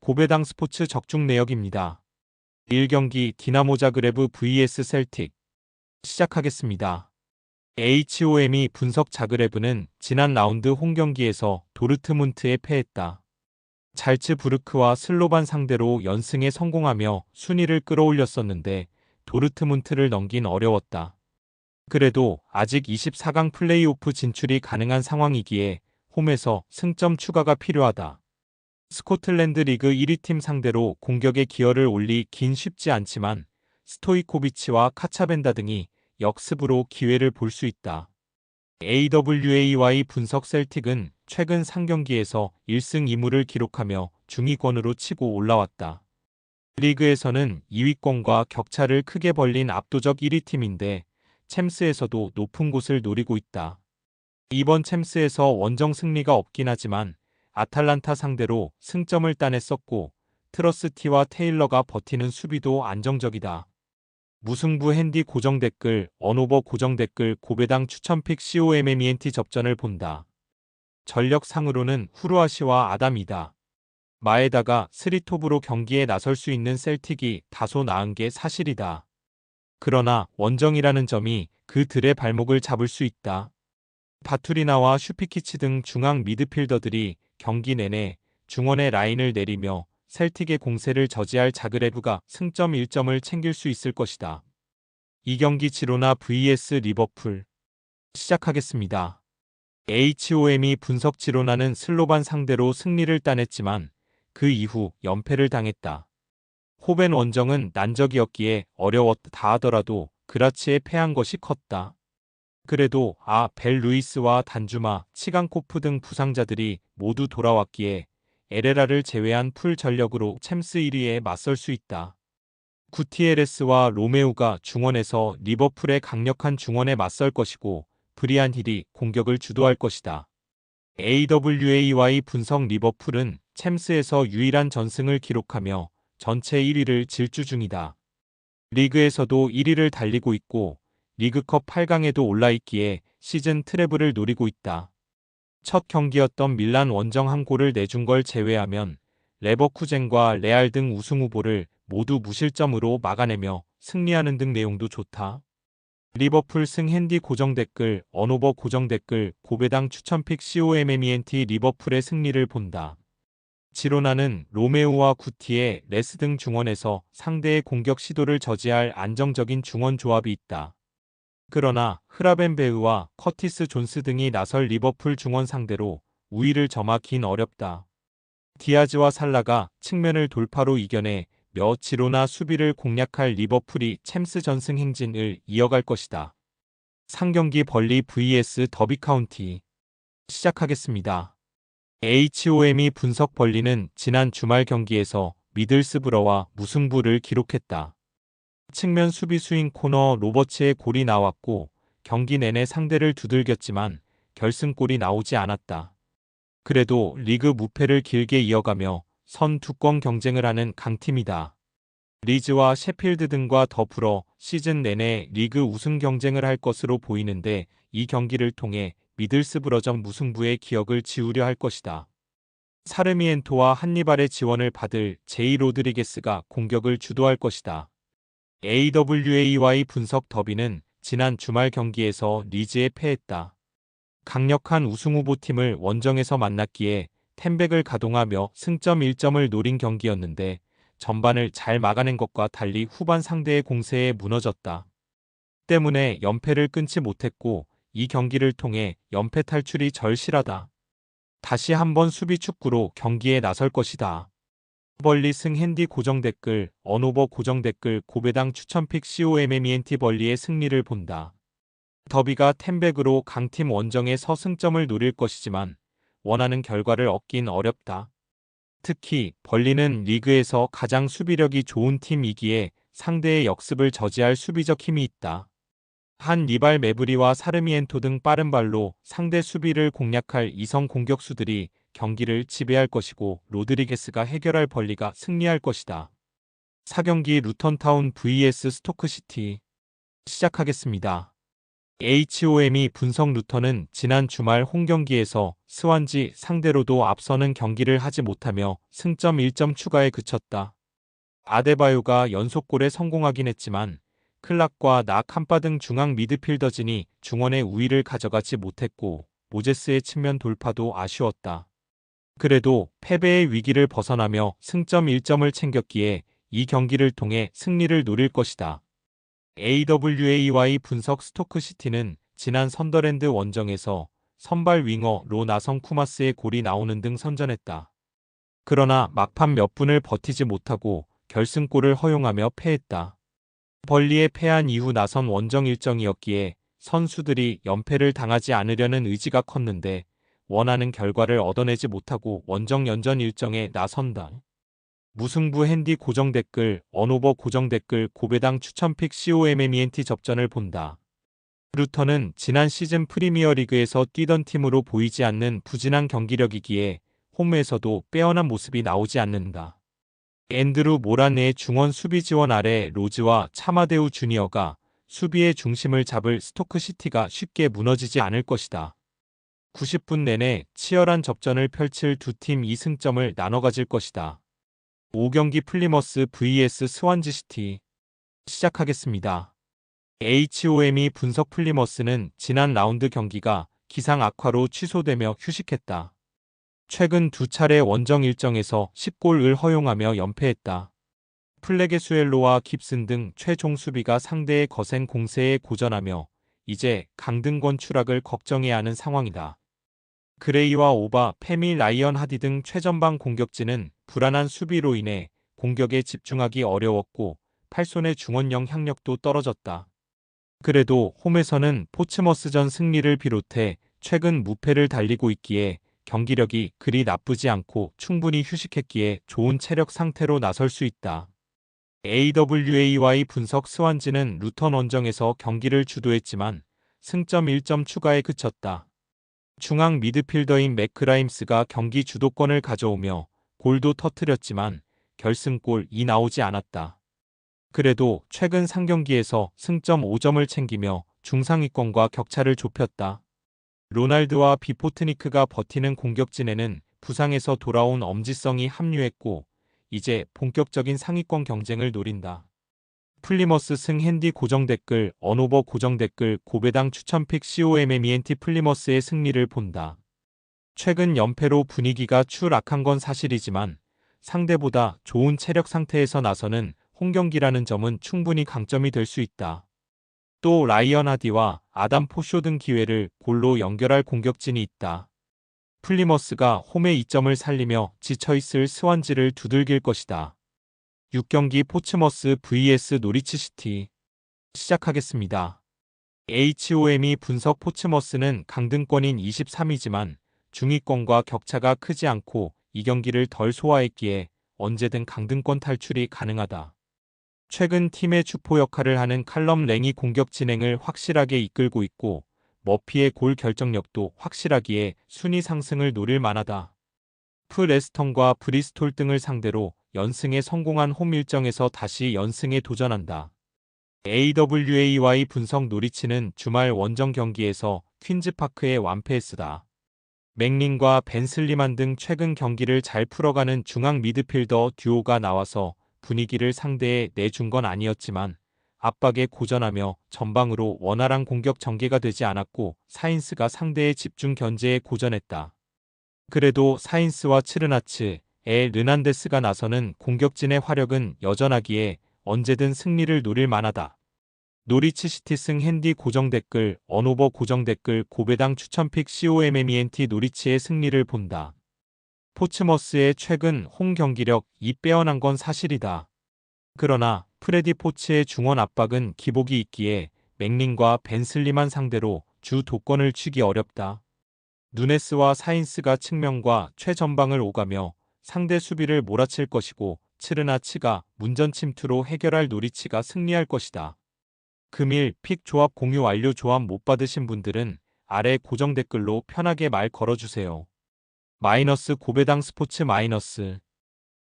고배당 스포츠 적중 내역입니다. 1경기 디나모 자그레브 vs 셀틱 시작하겠습니다. HOM이 분석 자그레브는 지난 라운드 홈경기에서 도르트문트에 패했다. 잘츠부르크와 슬로반 상대로 연승에 성공하며 순위를 끌어올렸었는데 도르트문트를 넘긴 어려웠다. 그래도 아직 24강 플레이오프 진출이 가능한 상황이기에 홈에서 승점 추가가 필요하다. 스코틀랜드 리그 1위 팀 상대로 공격의 기여를 올리긴 쉽지 않지만 스토이코비치와 카차벤다 등이 역습으로 기회를 볼 수 있다. AWAY 분석 셀틱은 최근 3경기에서 1승 2무를 기록하며 중위권으로 치고 올라왔다. 리그에서는 2위권과 격차를 크게 벌린 압도적 1위 팀인데 챔스에서도 높은 곳을 노리고 있다. 이번 챔스에서 원정 승리가 없긴 하지만 아탈란타 상대로 승점을 따냈었고 트러스티와 테일러가 버티는 수비도 안정적이다. 무승부 핸디 고정 댓글, 언오버 고정 댓글, 고배당 추천픽 COMMENT 접전을 본다. 전력상으로는 후루아시와 아담이다. 마에다가 스리톱으로 경기에 나설 수 있는 셀틱이 다소 나은 게 사실이다. 그러나 원정이라는 점이 그들의 발목을 잡을 수 있다. 바투리나와 슈피키치 등 중앙 미드필더들이 경기 내내 중원의 라인을 내리며 셀틱의 공세를 저지할 자그레브가 승점 1점을 챙길 수 있을 것이다. 2경기 지로나 vs 리버풀 시작하겠습니다. HOM이 분석 지로나는 슬로반 상대로 승리를 따냈지만 그 이후 연패를 당했다. 호벤 원정은 난적이었기에 어려웠다 하더라도 그라치에 패한 것이 컸다. 그래도 벨 루이스와 단주마, 치강코프 등 부상자들이 모두 돌아왔기에 에레라를 제외한 풀 전력으로 챔스 1위에 맞설 수 있다. 구티에레스와 로메우가 중원에서 리버풀의 강력한 중원에 맞설 것이고 브리안 힐이 공격을 주도할 것이다. AWAY 분석 리버풀은 챔스에서 유일한 전승을 기록하며 전체 1위를 질주 중이다. 리그에서도 1위를 달리고 있고 리그컵 8강에도 올라있기에 시즌 트래블을 노리고 있다. 첫 경기였던 밀란 원정 한 골을 내준 걸 제외하면 레버쿠젠과 레알 등 우승 후보를 모두 무실점으로 막아내며 승리하는 등 내용도 좋다. 리버풀 승 핸디 고정 댓글, 언오버 고정 댓글, 고배당 추천픽 COMMENT 리버풀의 승리를 본다. 지로나는 로메오와 구티에 레스 등 중원에서 상대의 공격 시도를 저지할 안정적인 중원 조합이 있다. 그러나 흐라벤베흐와 커티스 존스 등이 나설 리버풀 중원 상대로 우위를 점하긴 어렵다. 디아즈와 살라가 측면을 돌파로 이겨내 지로나 수비를 공략할 리버풀이 챔스 전승 행진을 이어갈 것이다. 상경기 벌리 vs 더비 카운티 시작하겠습니다. HOM이 분석 벌리는 지난 주말 경기에서 미들스브러와 무승부를 기록했다. 측면 수비 스윙 코너 로버츠의 골이 나왔고 경기 내내 상대를 두들겼지만 결승골이 나오지 않았다. 그래도 리그 무패를 길게 이어가며 선 두권 경쟁을 하는 강팀이다. 리즈와 셰필드 등과 더불어 시즌 내내 리그 우승 경쟁을 할 것으로 보이는데 이 경기를 통해 미들스브러전 무승부의 기억을 지우려 할 것이다. 사르미엔토와 한니발의 지원을 받을 제이 로드리게스가 공격을 주도할 것이다. AWAY 분석 더비는 지난 주말 경기에서 리즈에 패했다. 강력한 우승 후보팀을 원정에서 만났기에 템백을 가동하며 승점 1점을 노린 경기였는데 전반을 잘 막아낸 것과 달리 후반 상대의 공세에 무너졌다. 때문에 연패를 끊지 못했고 이 경기를 통해 연패 탈출이 절실하다. 다시 한번 수비 축구로 경기에 나설 것이다. 벌리 승 핸디 고정 댓글, 언오버 고정 댓글, 고배당 추천픽 COMMENT 벌리의 승리를 본다. 더비가 템백으로 강팀 원정에 서승점을 노릴 것이지만 원하는 결과를 얻긴 어렵다. 특히 벌리는 리그에서 가장 수비력이 좋은 팀이기에 상대의 역습을 저지할 수비적 힘이 있다. 한니발 메브리와 사르미엔토 등 빠른 발로 상대 수비를 공략할 이성 공격수들이 경기를 지배할 것이고 로드리게스가 해결할 벌리가 승리할 것이다. 4경기 루턴타운 vs 스토크시티 시작하겠습니다. HOM이 분석 루턴은 지난 주말 홈경기에서 스완지 상대로도 앞서는 경기를 하지 못하며 승점 1점 추가에 그쳤다. 아데바요가 연속골에 성공하긴 했지만 클락과 나 캄파 등 중앙 미드필더진이 중원의 우위를 가져가지 못했고 모제스의 측면 돌파도 아쉬웠다. 그래도 패배의 위기를 벗어나며 승점 1점을 챙겼기에 이 경기를 통해 승리를 노릴 것이다. AWAY 분석 스토크시티는 지난 선더랜드 원정에서 선발 윙어로 나선 쿠마스의 골이 나오는 등 선전했다. 그러나 막판 몇 분을 버티지 못하고 결승골을 허용하며 패했다. 벌리에 패한 이후 나선 원정 일정이었기에 선수들이 연패를 당하지 않으려는 의지가 컸는데 원하는 결과를 얻어내지 못하고 원정 연전 일정에 나선다. 무승부 핸디 고정 댓글, 언오버 고정 댓글, 고배당 추천픽 COMMENT 접전을 본다. 루턴은 지난 시즌 프리미어리그에서 뛰던 팀으로 보이지 않는 부진한 경기력이기에 홈에서도 빼어난 모습이 나오지 않는다. 앤드루 모라네의 중원 수비 지원 아래 로즈와 차마데우 주니어가 수비의 중심을 잡을 스토크시티가 쉽게 무너지지 않을 것이다. 90분 내내 치열한 접전을 펼칠 두 팀 2승점을 나눠 가질 것이다. 5경기 플리머스 vs 스완지시티 시작하겠습니다. HOM이 분석 플리머스는 지난 라운드 경기가 기상 악화로 취소되며 휴식했다. 최근 두 차례 원정 일정에서 10골을 허용하며 연패했다. 플레게수엘로와 깁슨 등 최종 수비가 상대의 거센 공세에 고전하며 이제 강등권 추락을 걱정해야 하는 상황이다. 그레이와 오바, 페미, 라이언 하디 등 최전방 공격진은 불안한 수비로 인해 공격에 집중하기 어려웠고 팔손의 중원형 향력도 떨어졌다. 그래도 홈에서는 포츠머스전 승리를 비롯해 최근 무패를 달리고 있기에 경기력이 그리 나쁘지 않고 충분히 휴식했기에 좋은 체력 상태로 나설 수 있다. AWAY 분석 스완지는 루턴 원정에서 경기를 주도했지만 승점 1점 추가에 그쳤다. 중앙 미드필더인 맥크라임스가 경기 주도권을 가져오며 골도 터뜨렸지만 결승골이 나오지 않았다. 그래도 최근 3경기에서 승점 5점을 챙기며 중상위권과 격차를 좁혔다. 로날드와 비포트니크가 버티는 공격진에는 부상에서 돌아온 엄지성이 합류했고 이제 본격적인 상위권 경쟁을 노린다. 플리머스 승 핸디 고정 댓글, 언오버 고정 댓글, 고배당 추천픽 COMMENT 플리머스의 승리를 본다. 최근 연패로 분위기가 추락한 건 사실이지만 상대보다 좋은 체력 상태에서 나서는 홈경기라는 점은 충분히 강점이 될 수 있다. 또 라이언 하디와 아담 포쇼 등 기회를 골로 연결할 공격진이 있다. 플리머스가 홈의 이점을 살리며 지쳐있을 스완지를 두들길 것이다. 6경기 포츠머스 vs 노리치시티 시작하겠습니다. HOM이 분석 포츠머스는 강등권인 23위지만 중위권과 격차가 크지 않고 이 경기를 덜 소화했기에 언제든 강등권 탈출이 가능하다. 최근 팀의 주포 역할을 하는 칼럼 랭이 공격 진행을 확실하게 이끌고 있고 머피의 골 결정력도 확실하기에 순위 상승을 노릴 만하다. 프레스턴과 브리스톨 등을 상대로 연승에 성공한 홈 일정에서 다시 연승에 도전한다. AWAY 분석 노리치는 주말 원정 경기에서 퀸즈파크에 완패했으다. 맥린과 벤 슬리만 등 최근 경기를 잘 풀어가는 중앙 미드필더 듀오가 나와서 분위기를 상대에 내준 건 아니었지만 압박에 고전하며 전방으로 원활한 공격 전개가 되지 않았고 사인스가 상대의 집중 견제에 고전했다. 그래도 사인스와 츠르나츠의 르난데스가 나서는 공격진의 화력은 여전하기에 언제든 승리를 노릴 만하다. 노리치 시티 승 핸디 고정 댓글, 언오버 고정 댓글, 고배당 추천픽 COMMENT 노리치의 승리를 본다. 포츠머스의 최근 홈 경기력이 빼어난 건 사실이다. 그러나 프레디 포츠의 중원 압박은 기복이 있기에 맥린과 벤 슬리만 상대로 주 도권을 쥐기 어렵다. 누네스와 사인스가 측면과 최전방을 오가며 상대 수비를 몰아칠 것이고 츠르나치가 문전 침투로 해결할 노리치가 승리할 것이다. 금일 픽 조합 공유 완료. 조합 못 받으신 분들은 아래 고정 댓글로 편하게 말 걸어주세요. 마이너스 고배당 스포츠 마이너스